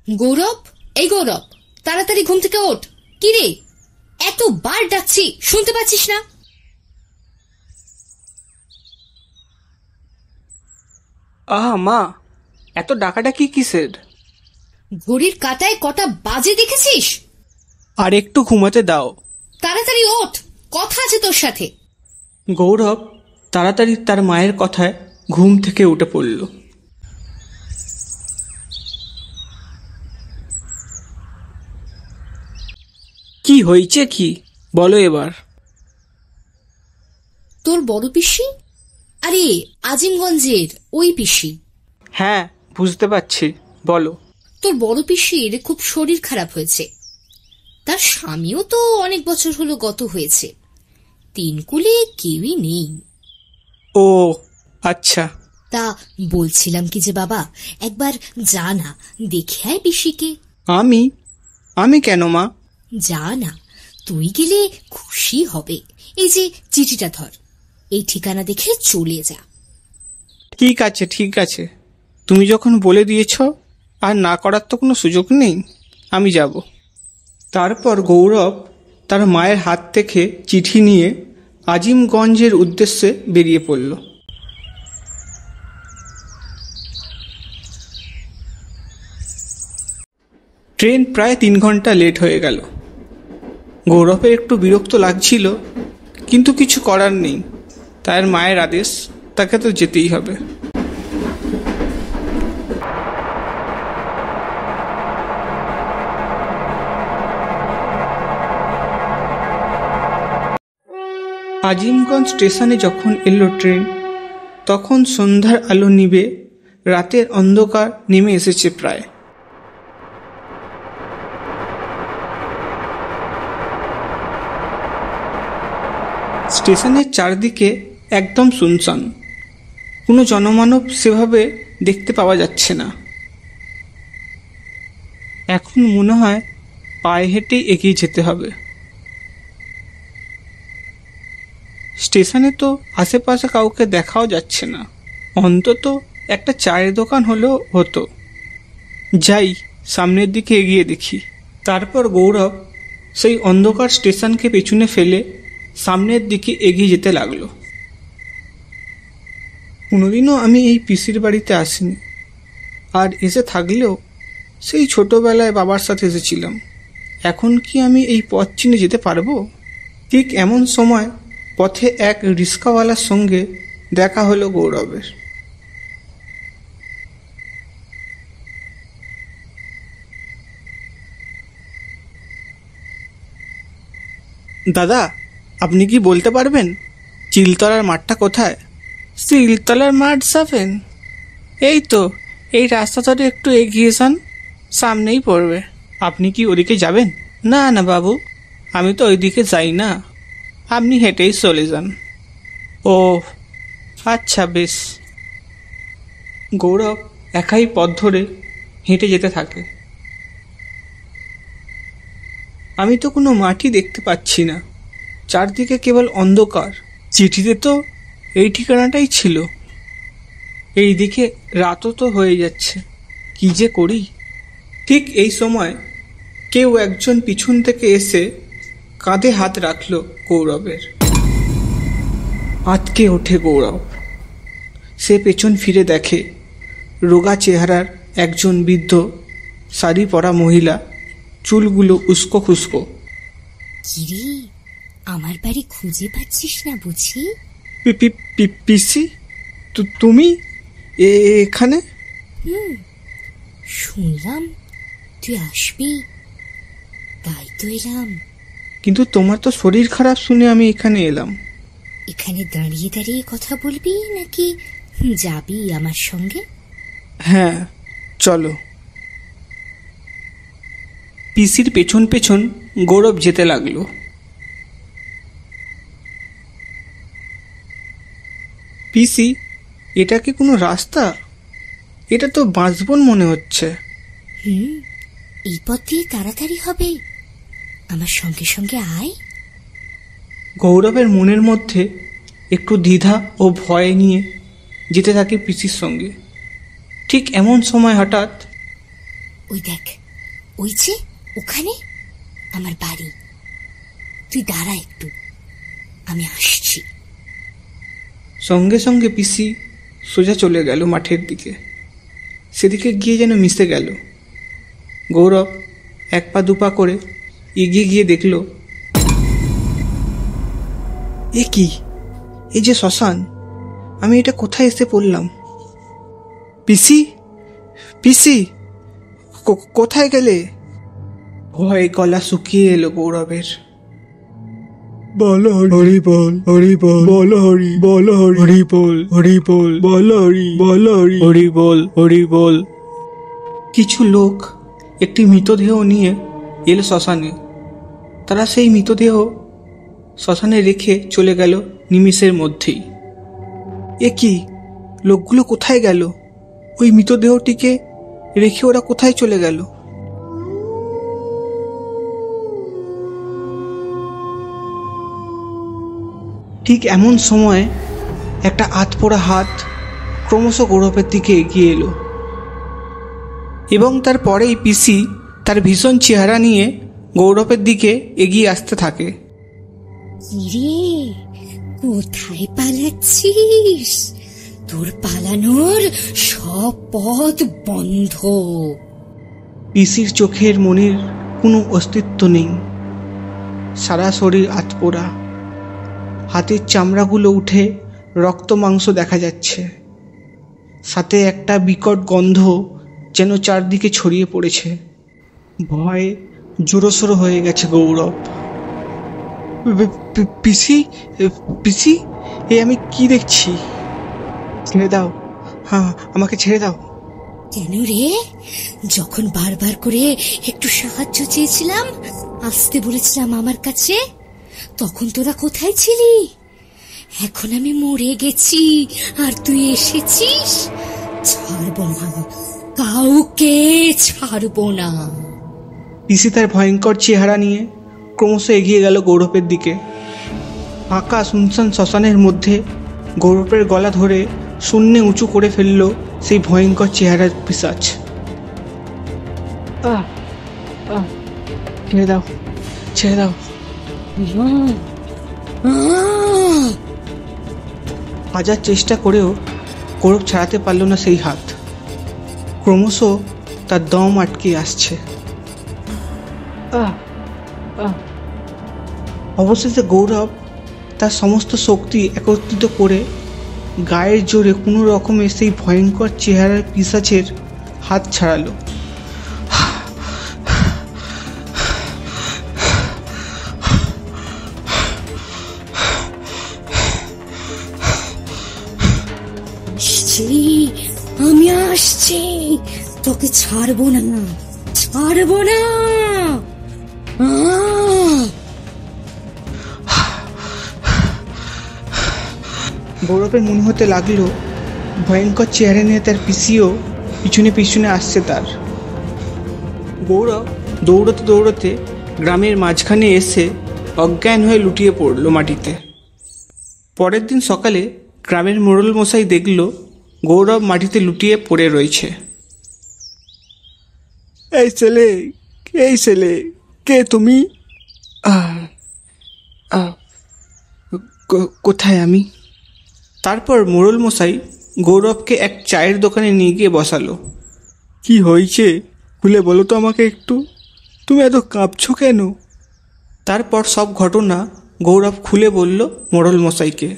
গৌরব, এই গৌরব, তাড়াতাড়ি ঘুম থেকে ওঠ। কি রে, এতবার ডাকছি, শুনতে পাচ্ছিস না? আহা মা, এত ডাকাডাকি কিসের? ঘড়ির কাঁটায় কটা বাজে দেখেছিস? আর একটু ঘুমাতে দাও। তাড়াতাড়ি ওঠ, কথা আছে তোর সাথে। গৌরব তাড়াতাড়ি তার মায়ের কথায় ঘুম থেকে উঠে পড়ল। কি হয়েছে কি, বলো এবার। তোর বড় পিসি? আরে আজিমগঞ্জের ওই পিসি। হ্যাঁ, বুঝতে পারছি, বলো। তোর বড় পিসির খুব শরীর খারাপ হয়েছে। তার স্বামীও তো অনেক বছর হলো গত হয়েছে। তিন কুলে কেউই নেই। ও আচ্ছা। তা বলছিলাম কি যে বাবা, একবার যা না, দেখে আয় পিসিকে। আমি আমি কেন মা? যা না, তুই গেলে খুশি হবে। এই যে চিঠিটা ধর, এই ঠিকানা দেখে চলে যা। ঠিক আছে ঠিক আছে, তুমি যখন বলে দিয়েছ আর না করার তো কোনো সুযোগ নেই, আমি যাব। তারপর গৌরব তার মায়ের হাত থেকে চিঠি নিয়ে আজিমগঞ্জের উদ্দেশ্যে বেরিয়ে পড়ল। ট্রেন প্রায় 3 ঘন্টা লেট হয়ে গেল। গৌরবের একটু বিরক্ত লাগছিল, কিন্তু কিছু করার নেই। তার মায়ের আদেশ, তাকে তো যেতেই হবে। আজিমগঞ্জ স্টেশনে যখন এলো ট্রেন, তখন সন্ধ্যার আলো নিভে রাতের অন্ধকার নেমে এসেছে প্রায়। স্টেশনের চারদিকে একদম শুনশান, কোনো জনমানব সেভাবে দেখতে পাওয়া যাচ্ছে না। এখন মনে হয় পায়ে হেঁটেই এগিয়ে যেতে হবে। স্টেশনে তো আশেপাশে কাউকে দেখাও যাচ্ছে না। অন্তত একটা চায়ের দোকান হলেও হতো। যাই, সামনের দিকে এগিয়ে দেখি। তারপর গৌরব সেই অন্ধকার স্টেশনকে পেছনে ফেলে সামনের দিকে এগিয়ে যেতে লাগলো। কোনোদিনও আমি এই পিসির বাড়িতে আসিনি, আর এসে থাকলেও সেই ছোটবেলায় বাবার সাথে এসেছিলাম। এখন কি আমি এই পথ চিনে যেতে পারবো? ঠিক এমন সময় পথে এক রিক্সাওয়ালার সঙ্গে দেখা হলো গৌরবের। দাদা, আপনি কি বলতে পারবেন চিলতলার মাঠটা কোথায়? চিলতলার মাঠ যাবেন? এই তো, এই রাস্তা ধরে একটু এগিয়ে যান, সামনেই পড়বে। আপনি কি ওদিকে যাবেন? না না বাবু, আমি তো ওইদিকে যাই না, আপনি হেঁটেই চলে যান। ও আচ্ছা, বেশ। গৌরব একাই পথ ধরে হেঁটে যেতে থাকে। আমি তো কোনো মাটি দেখতে পাচ্ছি না, চারদিকে কেবল অন্ধকার। চিঠিতে তো এই ঠিকানাটাই ছিল। এইদিকে রাতও তো হয়ে যাচ্ছে, কি যে করি। ঠিক এই সময় কেউ একজন পিছন থেকে এসে কাঁধে হাত রাখল গৌরবের। আঁতকে ওঠে গৌরব। সে পেছন ফিরে দেখে রোগা চেহারার একজন বৃদ্ধ, শাড়ি পরা মহিলা, চুলগুলো উস্কো খুস্কো। কিরে, আমার বাড়ি খুঁজে পাচ্ছিস না বুঝি? পিসি, তুমি এখানে? শুনলাম তুই আসবি, তাই তো এলাম। কিন্তু তোমার তো শরীর খারাপ শুনে আমি এখানে এলাম। এখানে দাঁড়িয়ে দাঁড়িয়ে কথা বলবি নাকি যাবি আমার সঙ্গে? হ্যাঁ, চলো। পিসির পেছন পেছন গৌরব যেতে লাগলো। পিসি, এটা কি কোনো রাস্তা? এটা তো বাঁশবন মনে হচ্ছে। এই পথ দিয়ে তাড়াতাড়ি হবে, আমার সঙ্গে সঙ্গে আয়। গৌরবের মনের মধ্যে একটু দ্বিধা ও ভয় নিয়ে যেতে থাকে পিসির সঙ্গে। ঠিক এমন সময় হঠাৎ ওই দেখ, ওই যে ওখানে আমার বাড়ি। তুই দাঁড়া একটু, আমি আসছি। সঙ্গে সঙ্গে পিসি সোজা চলে গেল মাঠের দিকে। সেদিকে গিয়ে যেন মিশে গেল। গৌরব এক পা দুপা করে এগিয়ে গিয়ে দেখল, এ কি, এই যে শ্মশান, আমি এটা কোথায় এসে পড়লাম? পিসি, পিসি, কোথায় গেলে? ভয়ে গলা শুকিয়ে এলো গৌরবের। বল হরি বল, হরি বল, বল হরি, বল হরি বল, হরি বল, বল হরি, বল হরি, হরি বল, হরি বল। কিছু লোক একটি মৃতদেহ নিয়ে এলো শ্মশানে। তারা সেই মৃতদেহ শ্মশানে রেখে চলে গেল নিমিষের মধ্যেই। এ কি, লোকগুলো কোথায় গেল? ওই মৃতদেহটিকে রেখে ওরা কোথায় চলে গেল? ঠিক এমন সময় একটা আধপোড়া হাত ক্রমশ গৌরবের দিকে এগিয়ে এলো, এবং তারপরেই পিসি তার ভীষণ চেহারা নিয়ে গৌরবের দিকে এগিয়ে আসতে থাকে। কিরে, কোথায় পালাচ্ছিস? তোর পালানোর সব পথ বন্ধ। পিসির চোখের মনির কোনো অস্তিত্ব নেই। সারা শরীর আধপোড়া, হাতের চামড়াগুলো উঠে রক্ত মাংস দেখা যাচ্ছে। সাথে একটা বিকট গন্ধ যেন চারদিকে ছড়িয়ে পড়েছে। ভয়ে জোরসোর হয়ে গেছে গৌরব। পিসি, পিসি, এ আমি কি দেখছি? ছেড়ে দাও, হ্যাঁ আমাকে ছেড়ে দাও। কেন রে? যখন বারবার করে একটু সাহায্য চেয়েছিলাম, আসতে বলেছিলাম আমার কাছে, তখন তোরা কোথায় ছিলি? এখন আমি মরে গেছি আর তুই এসেছিস? ছাড়বো না, কাউকে ছাড়বো না। পিসি তার ভয়ঙ্কর চেহারা নিয়ে ক্রমশ এগিয়ে গেল গৌরবের দিকে। ফাঁকা শুনশান শ্মশানের মধ্যে গৌরবের গলা ধরে শূন্যে উঁচু করে ফেলল সেই ভয়ঙ্কর চেহারার পিশাচ। ছেড়ে দাও, ছেড়ে দাও। হাজার চেষ্টা করেও গৌরব ছাড়াতে পারল না সেই হাত। ক্রমশ তার দম আটকে আসছে। অবশেষে গৌরব তার সমস্ত শক্তি একত্রিত করে গায়ের জোরে কোনো রকমে সেই ভয়ঙ্কর চেহারার পিশাচের হাত ছাড়ালো। আমি আসছি, তোকে ছাড়বো না, ছাড়বো না। গৌরবের মনে হতে লাগলো ভয়ঙ্কর চেহারা নিয়ে তার পিসিও পিছনে পিছনে আসছে তার। গৌরব দৌড়তে দৌড়তে গ্রামের মাঝখানে এসে অজ্ঞান হয়ে লুটিয়ে পড়ল মাটিতে। পরের দিন সকালে গ্রামের মোড়ল মশাই দেখল গৌরব মাটিতে লুটিয়ে পড়ে রয়েছে। এই ছেলে, এই ছেলে, কে তুমি? কোথায় আমি? তারপর মোড়ল মশাই গৌরবকে এক চায়ের দোকানে নিয়ে গিয়ে বসালো। কি হয়েছে খুলে বলো তো আমাকে একটু, তুমি এত কাঁপছো কেন? তারপর সব ঘটনা গৌরব খুলে বলল মোড়ল মশাইকে।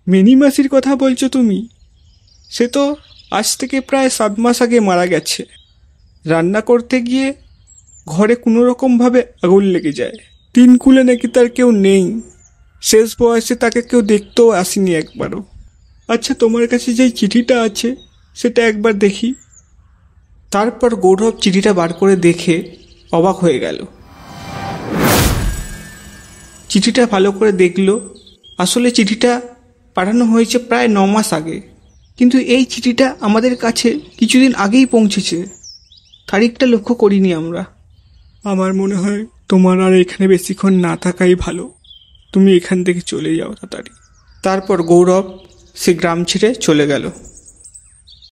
মিনি মাসির কথা বলছো তুমি? সে তো আজ থেকে প্রায় 7 মাস আগে মারা গেছে। রান্না করতে গিয়ে ঘরে কোনো রকমভাবে আগুন লেগে যায়। 3 কুলে নাকি তার কেউ নেই। শেষ বয়সে তাকে কেউ দেখতেও আসেনি একবারও। আচ্ছা, তোমার কাছে যেই চিঠিটা আছে সেটা একবার দেখি। তারপর গৌরব চিঠিটা বার করে দেখে অবাক হয়ে গেল। চিঠিটা ভালো করে দেখল। আসলে চিঠিটা পাঠানো হয়েছে প্রায় 9 মাস আগে, কিন্তু এই চিঠিটা আমাদের কাছে কিছুদিন আগেই পৌঁছেছে। তারিখটা লক্ষ্য করিনি আমরা। আমার মনে হয় তোমার আর এখানে বেশিক্ষণ না থাকাই ভালো। তুমি এখান থেকে চলে যাও তাড়াতাড়ি। তারপর গৌরব সে গ্রাম ছেড়ে চলে গেল।